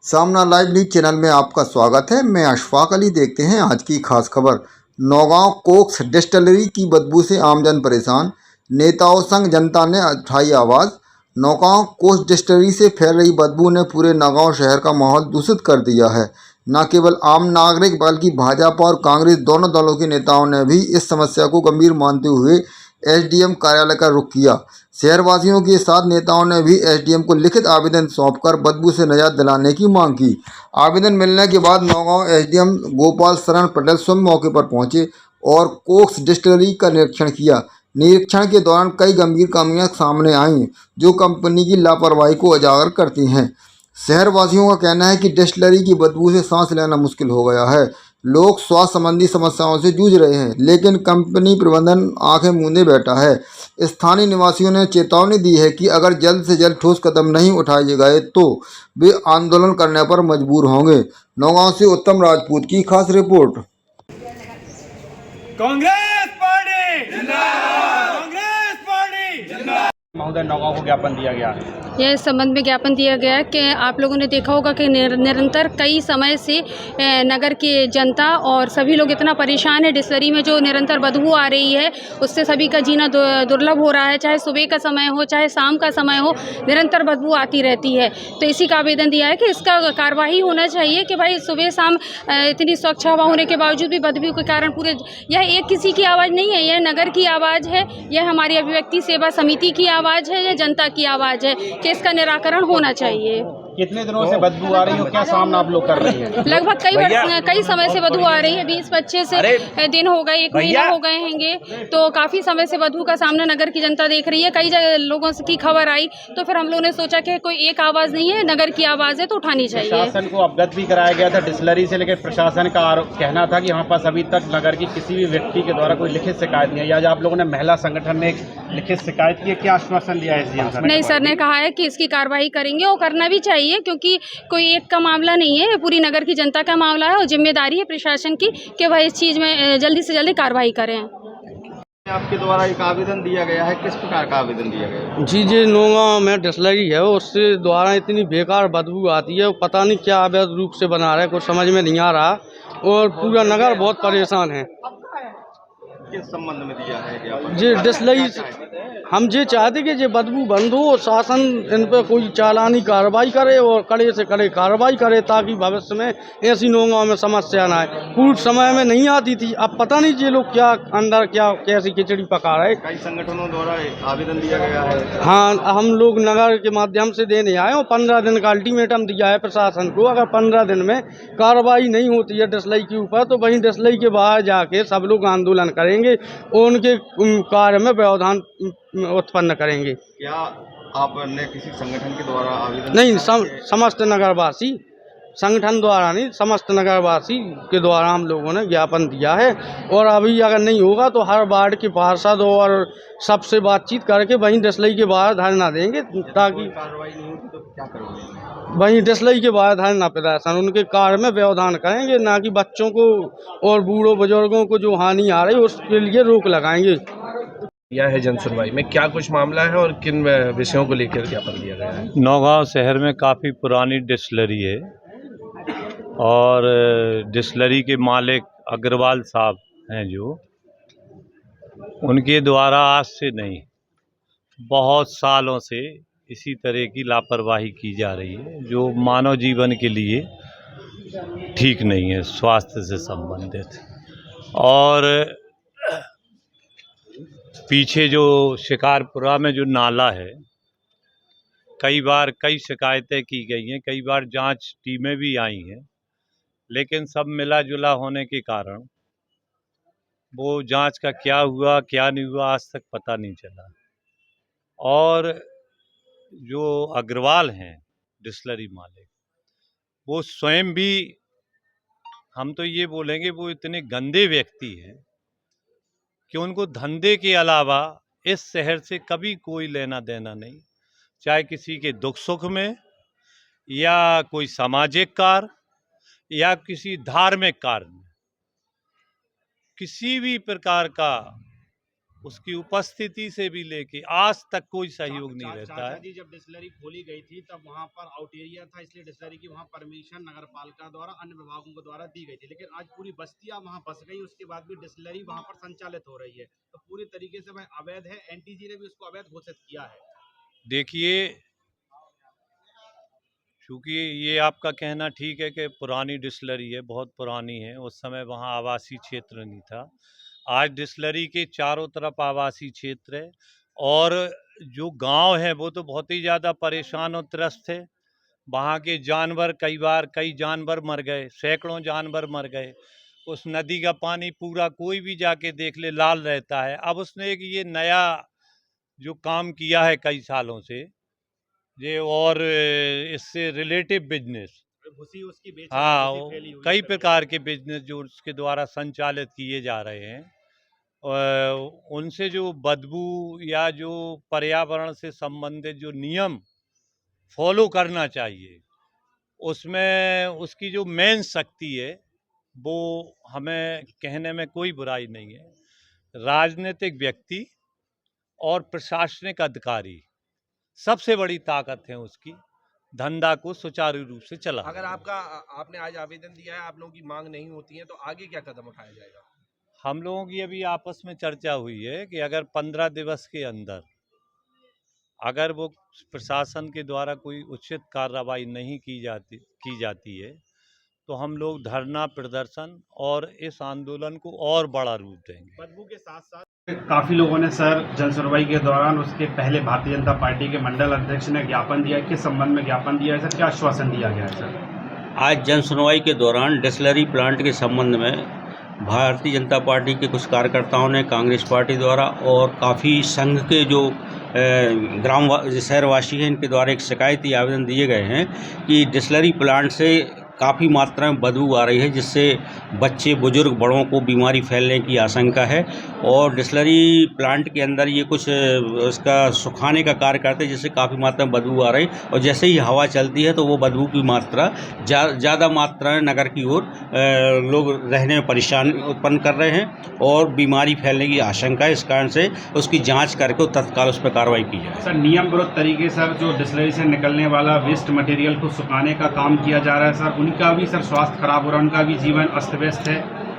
सामना live news channel में आपका स्वागत है। मैं अशफाक अली। देखते हैं आज की खास खबर। नौगांव कोक्स डिस्टिलरी की बदबू से आमजन परेशान, नेताओं संग जनता ने उठाई आवाज। नौगांव कोक्स डिस्टिलरी से फैल रही बदबू ने पूरे नौगांव शहर का माहौल दूषित कर दिया है। न केवल आम नागरिक बल्कि भाजपा और कांग्रेस दोनों दलों के नेताओं ने भी इस समस्या को गंभीर मानते हुए एसडीएम कार्यालय का रुख किया। शहरवासियों के साथ नेताओं ने भी एसडीएम को लिखित आवेदन सौंपकर बदबू से निजात दिलाने की मांग की। आवेदन मिलने के बाद नौगांव एसडीएम गोपाल शरण पटेल स्वयं मौके पर पहुंचे और कोक्स डिस्टिलरी का निरीक्षण किया। निरीक्षण के दौरान कई गंभीर खामियां सामने आईं जो कंपनी की लापरवाही को उजागर करती हैं। शहरवासियों का कहना है कि डिस्टिलरी की बदबू से सांस लेना मुश्किल हो गया है। लोग स्वास्थ्य संबंधी समस्याओं से जूझ रहे हैं, लेकिन कंपनी प्रबंधन आंखें मूंदे बैठा है। स्थानीय निवासियों ने चेतावनी दी है कि अगर जल्द से जल्द ठोस कदम नहीं उठाए गए तो वे आंदोलन करने पर मजबूर होंगे। नौगांव से उत्तम राजपूत की खास रिपोर्ट। कांग्रेस पार्टी जिंदाबाद, कांग्रेस पार्टी जिंदाबाद। महोदय, नौगांव को ज्ञापन दिया गया है। यह इस संबंध में ज्ञापन दिया गया है कि आप लोगों ने देखा होगा कि निरंतर कई समय से नगर की जनता और सभी लोग इतना परेशान है। डिस्टिलरी में जो निरंतर बदबू आ रही है उससे सभी का जीना दुर्लभ हो रहा है। चाहे सुबह का समय हो चाहे शाम का समय हो, निरंतर बदबू आती रहती है। तो इसी का आवेदन दिया है कि इसका कार्रवाई होना चाहिए कि भाई सुबह शाम इतनी स्वच्छ हवा होने के बावजूद भी बदबू के कारण पूरे, यह एक किसी की आवाज़ नहीं है, यह नगर की आवाज़ है, यह हमारी अभिव्यक्ति सेवा समिति की आवाज़ है, यह जनता की आवाज़ है कि इसका निराकरण होना चाहिए। कितने दिनों से बदबू आ रही है, क्या सामना आप लोग कर रही हैं? लगभग कई समय से बदबू आ रही है। 20-25 से दिन हो गए, 1 महीना हो गए हैंगे। तो काफ़ी समय से बदबू का सामना नगर की जनता देख रही है। कई लोगों की खबर आई तो फिर हम लोगों ने सोचा कि कोई एक आवाज़ नहीं है, नगर की आवाज़ है तो उठानी चाहिए। प्रशासन को अवगत भी कराया गया था डिस्टिलरी से, लेकिन प्रशासन का कहना था कि हमारे पास अभी तक नगर की किसी भी व्यक्ति के द्वारा कोई लिखित शिकायत नहीं है। आज आप लोगों ने महिला संगठन ने एक लिखित शिकायत की, क्या आश्वासन दिया है एसडीएम सर? नहीं, सर ने कहा है कि इसकी कार्रवाई करेंगे और करना भी चाहिए, क्योंकि कोई एक का मामला नहीं है, पूरी नगर की जनता का मामला है और जिम्मेदारी है प्रशासन की कि वह इस चीज़ में जल्दी से जल्दी कार्रवाई करें। आपके द्वारा एक आवेदन दिया गया है, किस प्रकार का आवेदन दिया गया है? जी नौगांव में डिस्टिलरी है, उससे द्वारा इतनी बेकार बदबू आती है, पता नहीं क्या अवैध रूप से बना रहा है, कुछ समझ में नहीं आ रहा और पूरा नगर बहुत परेशान है। किस संबंध में दिया है ज्ञापन? जी डिस्टिलरी हम ये चाहते कि ये बदबू बंद हो, शासन इन पर कोई चालानी कार्रवाई करे और कड़े से कड़े कार्रवाई करे ताकि भविष्य में ऐसी नौगांव में समस्या ना आए। पूर्व समय में नहीं आती थी, अब पता नहीं ये लोग क्या अंदर क्या कैसी खिचड़ी पका रहे। कई संगठनों द्वारा आवेदन दिया गया है। हाँ, हम लोग नगर के माध्यम से देने आए और 15 दिन का अल्टीमेटम दिया है प्रशासन को। अगर 15 दिन में कार्रवाई नहीं होती है डिस्टिलरी के ऊपर तो वहीं डिस्टिलरी के बाहर जाके सब लोग आंदोलन करेंगे और उनके कार्य में व्यवधान उत्पन्न करेंगे। क्या आपने किसी संगठन के द्वारा आवेदन? नहीं, समस्त नगरवासी, संगठन द्वारा नहीं, समस्त नगरवासी के द्वारा हम लोगों ने ज्ञापन दिया है और अभी अगर नहीं होगा तो हर वार्ड के पार्षद और सबसे बातचीत करके वहीं डिस्टिलरी के बाहर धरना देंगे ताकि कार्रवाई नहीं होती तो क्या करोगे? वहीं डिस्टिलरी के बाहर धरना प्रदर्शन उनके कार्य में व्यवधान करेंगे, ना कि बच्चों को और बूढ़ों बुजुर्गों को जो हानि आ रही है उसके लिए रोक लगाएंगे। यह है जन सुनवाई में क्या कुछ मामला है और किन विषयों को लेकर ज्ञापन दिया गया है? नौगांव शहर में काफ़ी पुरानी डिस्टिलरी है और डिस्टिलरी के मालिक अग्रवाल साहब हैं जो, उनके द्वारा आज से नहीं बहुत सालों से इसी तरह की लापरवाही की जा रही है जो मानव जीवन के लिए ठीक नहीं है, स्वास्थ्य से संबंधित। और पीछे जो शिकारपुरा में जो नाला है, कई बार कई शिकायतें की गई हैं, कई बार जांच टीमें भी आई हैं, लेकिन सब मिला जुला होने के कारण वो जांच का क्या हुआ क्या नहीं हुआ आज तक पता नहीं चला। और जो अग्रवाल हैं डिस्टिलरी मालिक, वो स्वयं भी, हम तो ये बोलेंगे वो इतने गंदे व्यक्ति हैं कि उनको धंधे के अलावा इस शहर से कभी कोई लेना देना नहीं, चाहे किसी के दुख सुख में या कोई सामाजिक कार्य या किसी धार्मिक कार्य में, किसी भी प्रकार का उसकी उपस्थिति से भी लेके आज तक कोई सहयोग नहीं रहता चाचा है। जी जब डिस्लरी खोली गई थी तब वहाँ पर आउट एरिया था, इसलिए डिस्लरी की वहाँ परमिशन नगर पालिका द्वारा अन्य विभागों के द्वारा दी गई थी, लेकिन आज पूरी बस्तियां वहाँ बस गई, उसके बाद भी डिस्लरी वहाँ पर संचालित हो रही है, तो पूरी तरीके से वह अवैध है। एनटीजी ने भी उसको अवैध घोषित किया है। देखिए, चूँकि ये आपका कहना ठीक है कि पुरानी डिस्लरी है, बहुत पुरानी है, उस समय वहाँ आवासीय क्षेत्र नहीं था। आज डिस्लरी के चारों तरफ आवासीय क्षेत्र है और जो गांव है वो तो बहुत ही ज़्यादा परेशान और त्रस्त है। वहाँ के जानवर कई जानवर मर गए, सैकड़ों जानवर मर गए। उस नदी का पानी पूरा कोई भी जाके देख ले लाल रहता है। अब उसने एक ये नया जो काम किया है कई सालों से, ये और इससे रिलेटिव बिजनेस, भूसी उसकी बेच हाँ, भूसी फैली हुई कई है। प्रकार के बिजनेस जो उसके द्वारा संचालित किए जा रहे हैं, उनसे जो बदबू या जो पर्यावरण से संबंधित जो नियम फॉलो करना चाहिए, उसमें उसकी जो मेन शक्ति है वो हमें कहने में कोई बुराई नहीं है। राजनीतिक व्यक्ति और प्रशासनिक अधिकारी सबसे बड़ी ताकत है उसकी, धंधा को सुचारू रूप से चला। अगर आपने आज आवेदन दिया है, आप लोगों की मांग नहीं होती है, तो आगे क्या कदम उठाया जाएगा? हम लोगों की अभी आपस में चर्चा हुई है कि अगर 15 दिवस के अंदर अगर वो प्रशासन के द्वारा कोई उचित कार्रवाई नहीं की जाती है तो हम लोग धरना प्रदर्शन और इस आंदोलन को और बड़ा रूप देंगे। बदबू के साथ साथ काफी लोगों ने सर जन सुनवाई के दौरान उसके पहले भारतीय जनता पार्टी के मंडल अध्यक्ष ने ज्ञापन दिया, किस संबंध में ज्ञापन दिया है सर, क्या आश्वासन दिया गया है सर? आज जन सुनवाई के दौरान डिस्लरी प्लांट के संबंध में भारतीय जनता पार्टी के कुछ कार्यकर्ताओं ने कांग्रेस पार्टी द्वारा और काफ़ी संघ के जो शहरवासी हैं इनके द्वारा एक शिकायती आवेदन दिए गए हैं कि डिस्लरी प्लांट से काफ़ी मात्रा में बदबू आ रही है, जिससे बच्चे बुजुर्ग बड़ों को बीमारी फैलने की आशंका है। और डिस्लरी प्लांट के अंदर ये कुछ उसका सुखाने का कार्य करते हैं, जिससे काफ़ी मात्रा में बदबू आ रही है और जैसे ही हवा चलती है तो वो बदबू की मात्रा ज़्यादा मात्रा में नगर की ओर लोग रहने में परेशानी उत्पन्न कर रहे हैं और बीमारी फैलने की आशंका है। इस कारण से उसकी जाँच करके तत्काल उस पर कार्रवाई की जाए। सर नियम विरुद्ध तरीके सर जो डिस्लरी से निकलने वाला वेस्ट मटेरियल को सुखाने का काम किया जा रहा है सर, उनका भी सर स्वास्थ्य खराब हो रहा है, उनका भी जीवन अस्त व्यस्त है,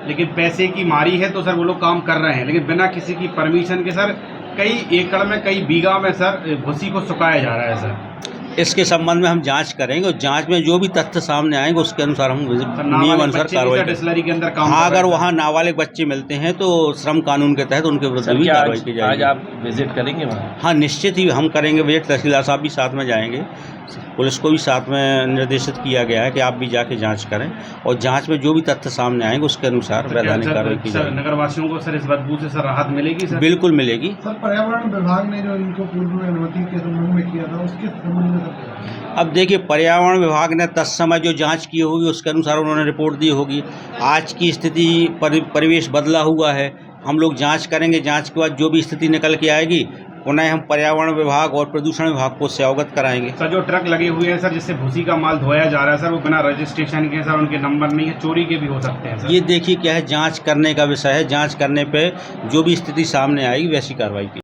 लेकिन पैसे की मारी है तो सर वो लोग काम कर रहे हैं, लेकिन बिना किसी की परमिशन के सर कई एकड़ में कई बीघा में सर भूसी को सुखाया जा रहा है सर। इसके संबंध में हम जांच करेंगे और जांच में जो भी तथ्य सामने आएंगे उसके अनुसार हम नियम अनुसार कार्रवाई डिस्लरी के अंदर काम हाँ, अगर वहाँ नाबालिग बच्चे मिलते हैं तो श्रम कानून के तहत उनके विरुद्ध भी कार्रवाई की जाएगी। आज आप विजिट करेंगे वहाँ? हाँ, निश्चित ही हम करेंगे विजिट। तहसीलदार साहब भी साथ में जाएंगे, पुलिस को भी साथ में निर्देशित किया गया है कि आप भी जाके जांच करें और जांच में जो भी तथ्य सामने आएंगे उसके अनुसार वैधानिक कार्रवाई की जाएगी। नगरवासियों को सर इस बदबू से सर राहत मिलेगी सर? बिल्कुल मिलेगी। सर पर्यावरण विभाग ने जो इनको पूर्व में अनुमति के संबंध में किया था उसके संबंध में अब देखिए, पर्यावरण विभाग ने तत्समय जो जांच की होगी उसके अनुसार उन्होंने रिपोर्ट दी होगी। आज की स्थिति परिवेश बदला हुआ है, हम लोग जांच करेंगे, जांच के बाद जो भी स्थिति निकल के आएगी पुनः हम पर्यावरण विभाग और प्रदूषण विभाग को उससे अवगत कराएंगे। सर जो ट्रक लगे हुए हैं सर जिससे भूसी का माल धोया जा रहा है सर, वो बिना रजिस्ट्रेशन के सर, उनके नंबर नहीं है, चोरी के भी हो सकते हैं सर। ये देखिए क्या है, जांच करने का विषय है, जांच करने पे जो भी स्थिति सामने आएगी वैसी कार्रवाई की